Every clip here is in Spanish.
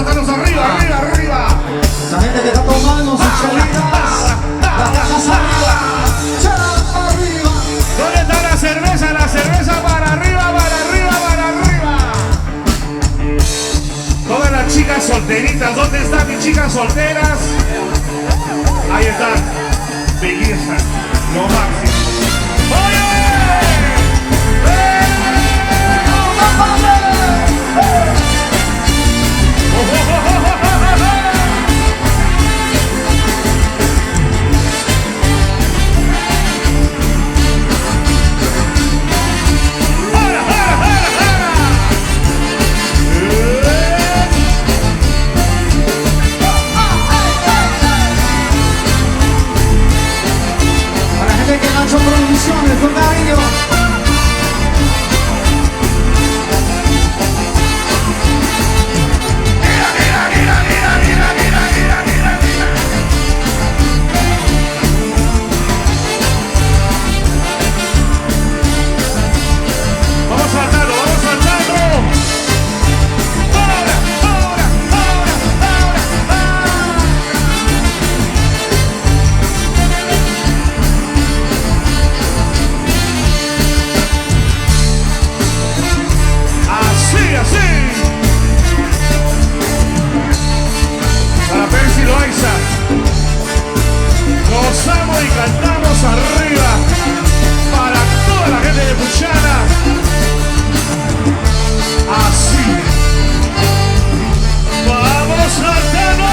manos arriba, arriba, arriba. Esa gente que está tomando sus chelitas, las cajas arriba, chela arriba. ¿Dónde está la cerveza? La cerveza para arriba, para arriba, para arriba. Todas las chicas solteritas, ¿dónde están mis chicas solteras? Ahí están. Belleza, lo máximo. ¡Oye! Producciones con cariño. Vamos saltando, vamos saltando. Ahora, ahora, ahora, ahora. Así, así. Para Percy Loaiza. Gozamos y cantamos arriba. Para toda la gente de Buchana. Así. Vamos saltando.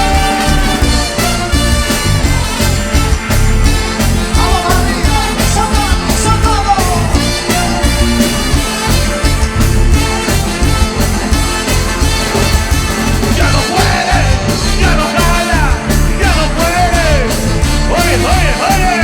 Vamos arriba, saltando, saltando. Ya no puede, ya no jala, ya no puede. Oye, oye, oye.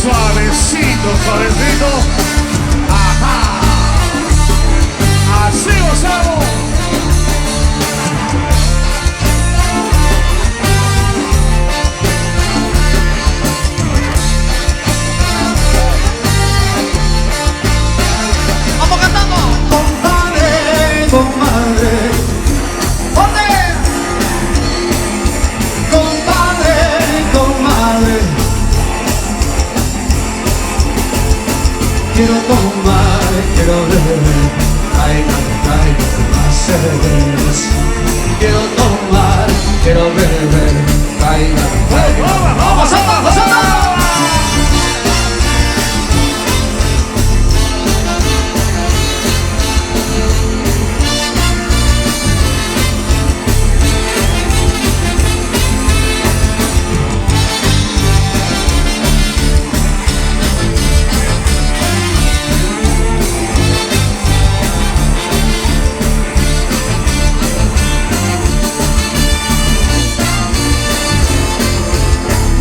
Suavecito, suavecito. Ajá. Así gozamos. Vamos cantando. Compadre, compadre. ¿Dónde? Compadre, comadre. Quiero tomar, quiero beber. Traigan más cervezas. Quiero tomar, quiero beber. Traigan. Vamos, vamos, vamos.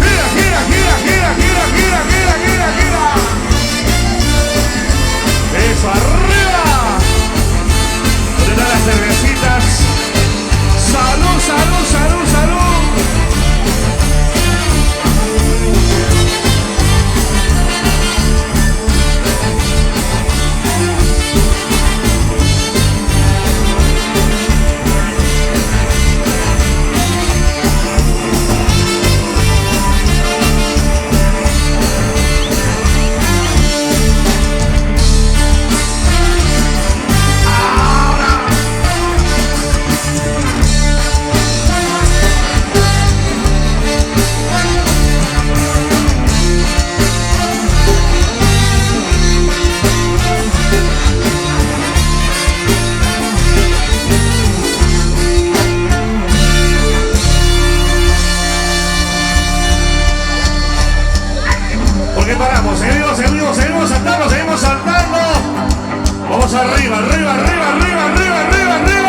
Gira, gira, gira, gira, gira. Manos arriba, arriba, arriba, arriba, arriba, arriba, arriba.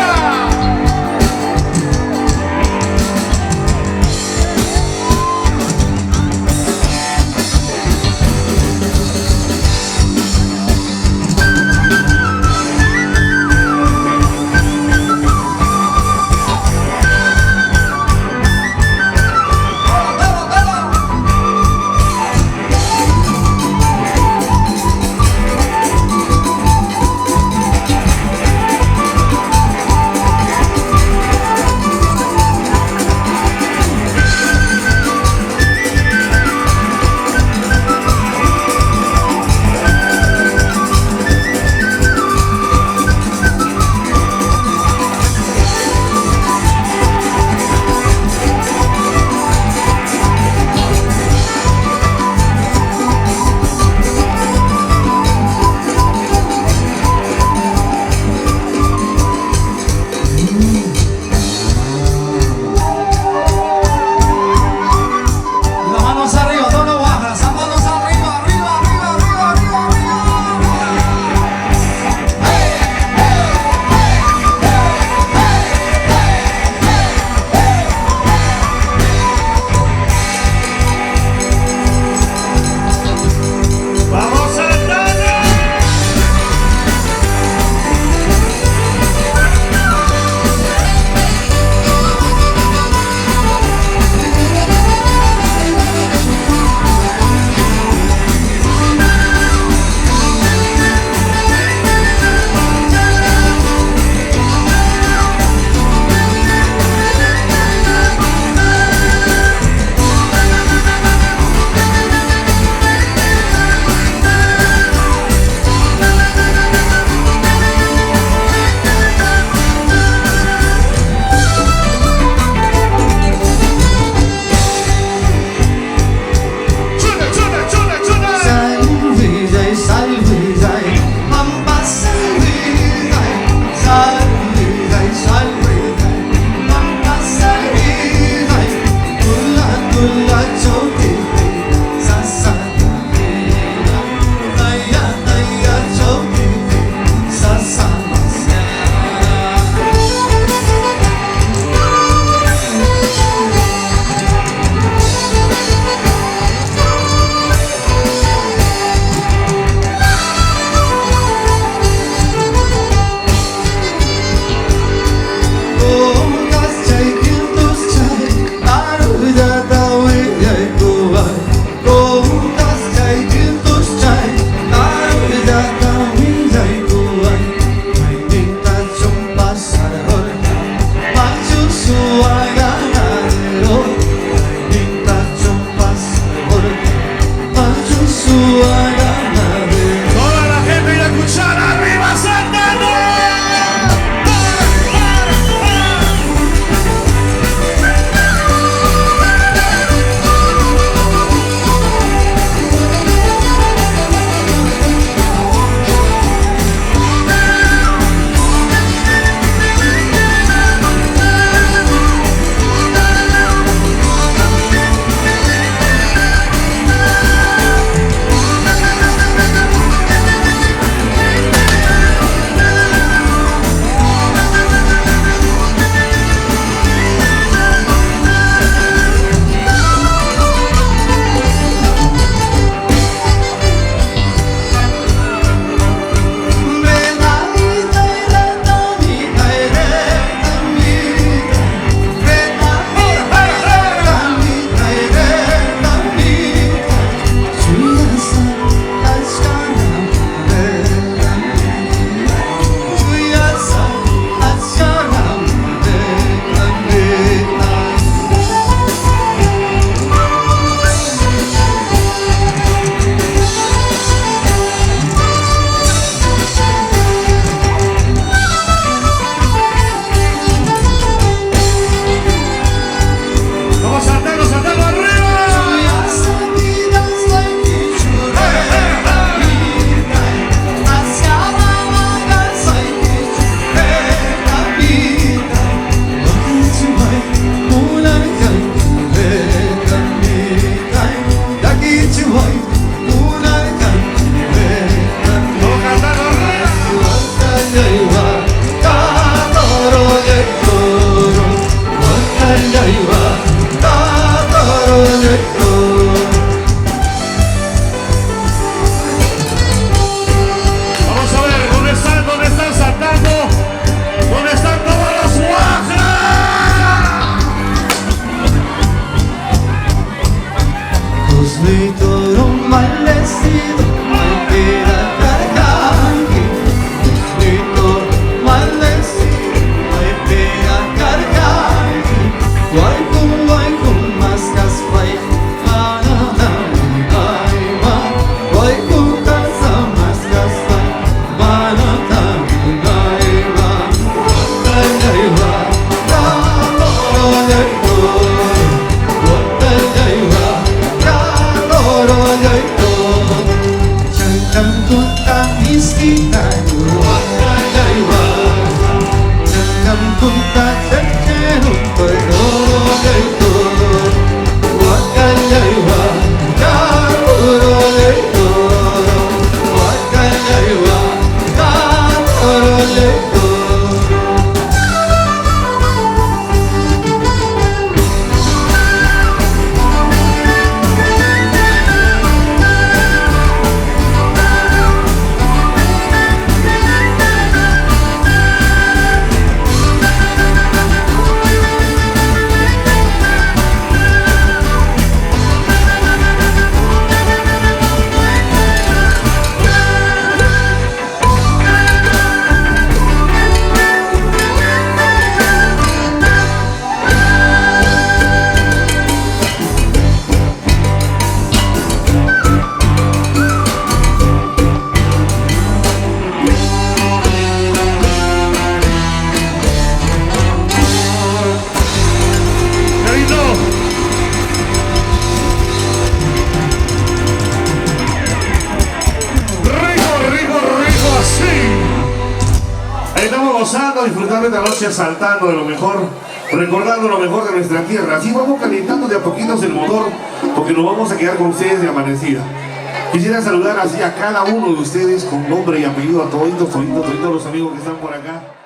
tunta mistina wakayaiwa Jangan tunta secerun berdoa wakayaiwa Kamuroleito wakayaiwa Kamuroleito Estamos gozando, disfrutando esta noche, saltando de lo mejor, recordando lo mejor de nuestra tierra. Así vamos calentando de a poquitos el motor, porque nos vamos a quedar con ustedes de amanecida. Quisiera saludar así a cada uno de ustedes con nombre y apellido, a toditos los amigos que están por acá.